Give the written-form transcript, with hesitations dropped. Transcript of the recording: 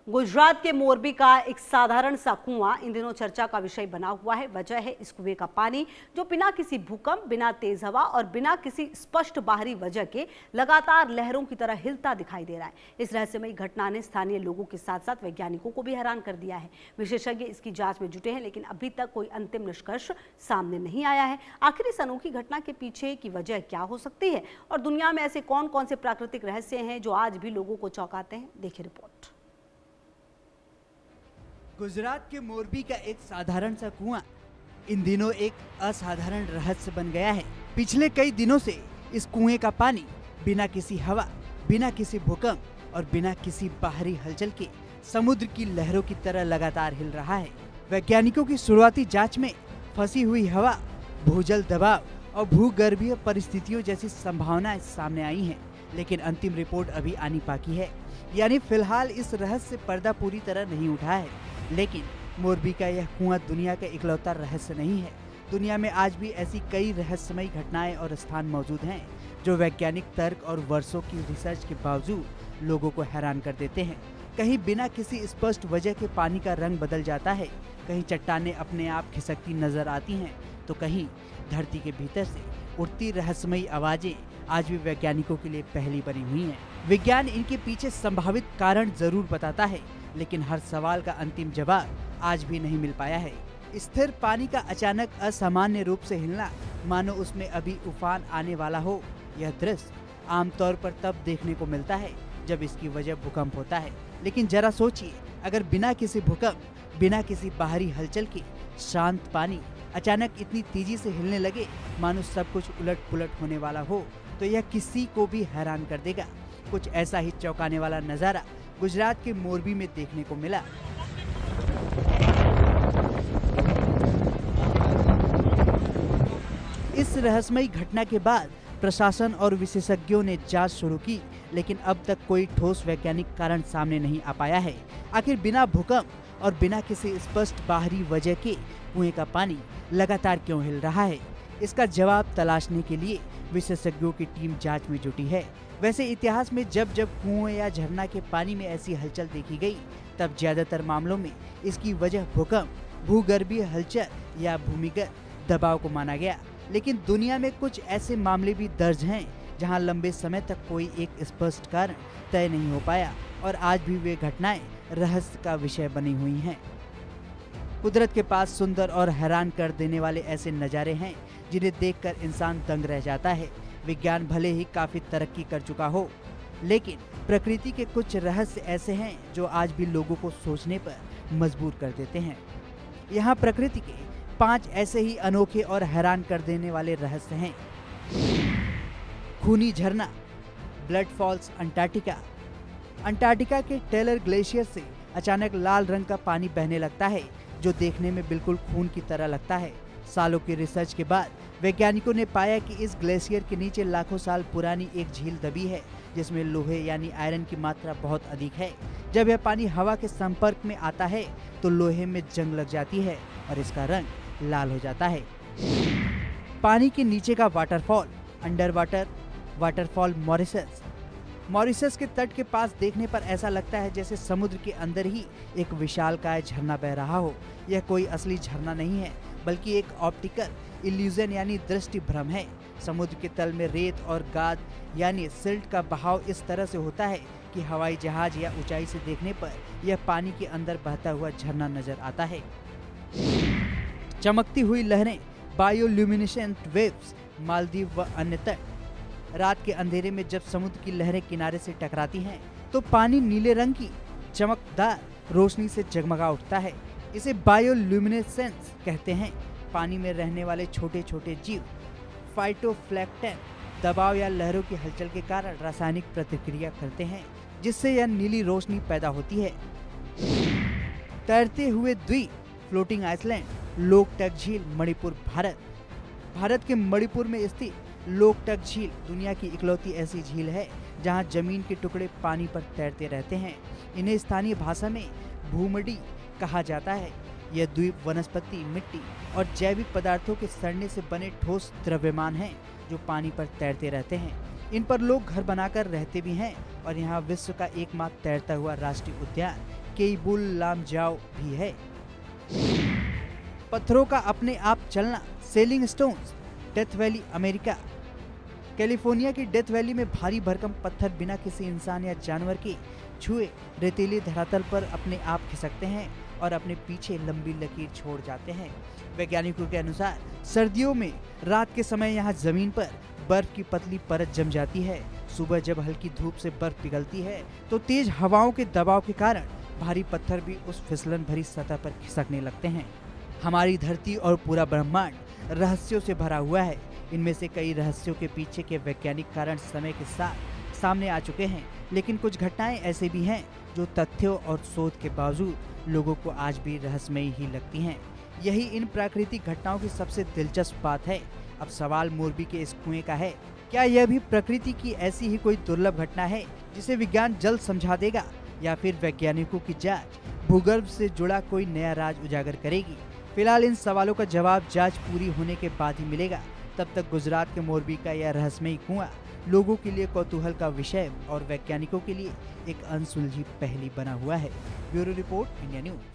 गुजरात के मोरबी का एक साधारण सा कुआं इन दिनों चर्चा का विषय बना हुआ है। वजह है इस कुएं का पानी जो बिना किसी भूकंप, बिना तेज हवा और बिना किसी स्पष्ट बाहरी वजह के लगातार लहरों की तरह हिलता दिखाई दे रहा है। इस रहस्यमयी घटना ने स्थानीय लोगों के साथ साथ वैज्ञानिकों को भी हैरान कर दिया है। विशेषज्ञ इसकी जांच में जुटे हैं, लेकिन अभी तक कोई अंतिम निष्कर्ष सामने नहीं आया है। आखिर इस अनोखी घटना के पीछे की वजह क्या हो सकती है और दुनिया में ऐसे कौन कौन से प्राकृतिक रहस्य हैं जो आज भी लोगों को चौंकाते हैं? देखिए रिपोर्ट। गुजरात के मोरबी का एक साधारण सा कुआं इन दिनों एक असाधारण रहस्य बन गया है। पिछले कई दिनों से इस कुएं का पानी बिना किसी हवा, बिना किसी भूकंप और बिना किसी बाहरी हलचल के समुद्र की लहरों की तरह लगातार हिल रहा है। वैज्ञानिकों की शुरुआती जांच में फंसी हुई हवा, भूजल दबाव और भूगर्भीय परिस्थितियों जैसी संभावनाएं सामने आई हैं, लेकिन अंतिम रिपोर्ट अभी आनी बाकी है। यानी फिलहाल इस रहस्य से पर्दा पूरी तरह नहीं उठा है। लेकिन मोरबी का यह कुआं दुनिया का इकलौता रहस्य नहीं है। दुनिया में आज भी ऐसी कई रहस्यमयी घटनाएं और स्थान मौजूद हैं जो वैज्ञानिक तर्क और वर्षों की रिसर्च के बावजूद लोगों को हैरान कर देते हैं। कहीं बिना किसी स्पष्ट वजह के पानी का रंग बदल जाता है, कहीं चट्टानें अपने आप खिसकती नजर आती हैं, तो कहीं धरती के भीतर से उठती रहस्यमयी आवाजें आज भी वैज्ञानिकों के लिए पहेली बनी हुई हैं। विज्ञान इनके पीछे संभावित कारण जरूर बताता है, लेकिन हर सवाल का अंतिम जवाब आज भी नहीं मिल पाया है। स्थिर पानी का अचानक असामान्य रूप से हिलना, मानो उसमें अभी उफान आने वाला हो। यह दृश्य आमतौर पर तब देखने को मिलता है जब इसकी वजह भूकंप होता है, लेकिन जरा सोचिए, अगर बिना किसी भूकंप, बिना किसी बाहरी हलचल के शांत पानी अचानक इतनी तेजी से हिलने लगे, मानो सब कुछ उलट पुलट होने वाला हो, तो यह किसी को भी हैरान कर देगा। कुछ ऐसा ही चौंकाने वाला नजारा गुजरात के मोरबी में देखने को मिला। इस रहस्यमयी घटना के बाद प्रशासन और विशेषज्ञों ने जांच शुरू की, लेकिन अब तक कोई ठोस वैज्ञानिक कारण सामने नहीं आ पाया है। आखिर बिना भूकंप और बिना किसी स्पष्ट बाहरी वजह के कुएं का पानी लगातार क्यों हिल रहा है? इसका जवाब तलाशने के लिए विशेषज्ञों की टीम जांच में जुटी है। वैसे इतिहास में जब जब कुएं या झरना के पानी में ऐसी हलचल देखी गई, तब ज्यादातर मामलों में इसकी वजह भूकंप, भूगर्भीय हलचल या भूमिगत दबाव को माना गया। लेकिन दुनिया में कुछ ऐसे मामले भी दर्ज हैं जहां लंबे समय तक कोई एक स्पष्ट कारण तय नहीं हो पाया और आज भी वे घटनाएं रहस्य का विषय बनी हुई हैं। कुदरत के पास सुंदर और हैरान कर देने वाले ऐसे नज़ारे हैं जिन्हें देखकर इंसान दंग रह जाता है। विज्ञान भले ही काफी तरक्की कर चुका हो, लेकिन प्रकृति के कुछ रहस्य ऐसे हैं जो आज भी लोगों को सोचने पर मजबूर कर देते हैं। यहाँ प्रकृति के 5 ऐसे ही अनोखे और हैरान कर देने वाले रहस्य हैं। खूनी झरना, ब्लड फॉल्स अंटार्कटिका। अंटार्कटिका के टेलर ग्लेशियर से अचानक लाल रंग का पानी बहने लगता है जो देखने में बिल्कुल खून की तरह लगता है। सालों की रिसर्च के बाद वैज्ञानिकों ने पाया कि इस ग्लेशियर के नीचे लाखों साल पुरानी एक झील दबी है जिसमें लोहे यानी आयरन की मात्रा बहुत अधिक है। जब यह पानी हवा के संपर्क में आता है तो लोहे में जंग लग जाती है और इसका रंग लाल हो जाता है। पानी के नीचे का waterfall, under water waterfall Mauritius के तट के पास देखने पर ऐसा लगता है जैसे समुद्र के अंदर ही एक विशालकाय झरना बह रहा हो। यह कोई असली झरना नहीं है, बल्कि एक ऑप्टिकल इल्यूजन यानी दृष्टि भ्रम है। समुद्र के तल में रेत और गाद यानी सिल्ट का बहाव इस तरह से होता है कि हवाई जहाज या ऊंचाई से देखने पर यह पानी के अंदर बहता हुआ झरना नजर आता है। चमकती हुई लहरें, बायोल्यूमिनेसेंट वेव्स, मालदीव व अन्य तट। रात के अंधेरे में जब समुद्र की लहरें किनारे से टकराती हैं, तो पानी नीले रंग की चमकदार रोशनी से जगमगा उठता है। इसे बायोल्यूमिनेसेंस कहते हैं। पानी में रहने वाले छोटे छोटे जीव फाइटोप्लैंक्टन दबाव या लहरों की हलचल के कारण रासायनिक प्रतिक्रिया करते हैं, जिससे यह नीली रोशनी पैदा होती है। तैरते हुए द्वीप, फ्लोटिंग आइसलैंड, लोकटक झील, मणिपुर, भारत के मणिपुर में स्थित लोकटक झील दुनिया की इकलौती ऐसी झील है जहां जमीन के टुकड़े पानी पर तैरते रहते हैं। इन्हें स्थानीय भाषा में भूमडी कहा जाता है। यह द्वीप वनस्पति, मिट्टी और जैविक पदार्थों के सड़ने से बने ठोस द्रव्यमान हैं जो पानी पर तैरते रहते हैं। इन पर लोग घर बनाकर रहते भी हैं और यहाँ विश्व का एकमात्र तैरता हुआ राष्ट्रीय उद्यान केईबुल लामजाओ भी है। पत्थरों का अपने आप चलना, selling stones, death valley America. California की डेथ वैली में भारी भरकम पत्थर बिना किसी इंसान या जानवर के छुए रेतीली धरातल पर अपने आप खिसकते हैं और अपने पीछे लंबी लकीर छोड़ जाते हैं। वैज्ञानिकों के अनुसार सर्दियों में रात के समय यहाँ जमीन पर बर्फ की पतली परत जम जाती है। सुबह जब हल्की धूप से बर्फ पिघलती है तो तेज हवाओं के दबाव के कारण भारी पत्थर भी उस फिसलन भरी सतह पर खिसकने लगते हैं। हमारी धरती और पूरा ब्रह्मांड रहस्यों से भरा हुआ है। इनमें से कई रहस्यों के पीछे के वैज्ञानिक कारण समय के साथ सामने आ चुके हैं, लेकिन कुछ घटनाएं ऐसे भी हैं जो तथ्यों और शोध के बावजूद लोगों को आज भी रहस्यमयी ही लगती हैं। यही इन प्राकृतिक घटनाओं की सबसे दिलचस्प बात है। अब सवाल मोरबी के इस कुएं का है, क्या यह भी प्रकृति की ऐसी ही कोई दुर्लभ घटना है जिसे विज्ञान जल्द समझा देगा, या फिर वैज्ञानिकों की जांच भूगर्भ से जुड़ा कोई नया राज उजागर करेगी? फिलहाल इन सवालों का जवाब जांच पूरी होने के बाद ही मिलेगा। तब तक गुजरात के मोरबी का यह रहस्यमयी कुआं लोगों के लिए कौतूहल का विषय और वैज्ञानिकों के लिए एक अनसुलझी पहेली बना हुआ है। Bureau report, India news.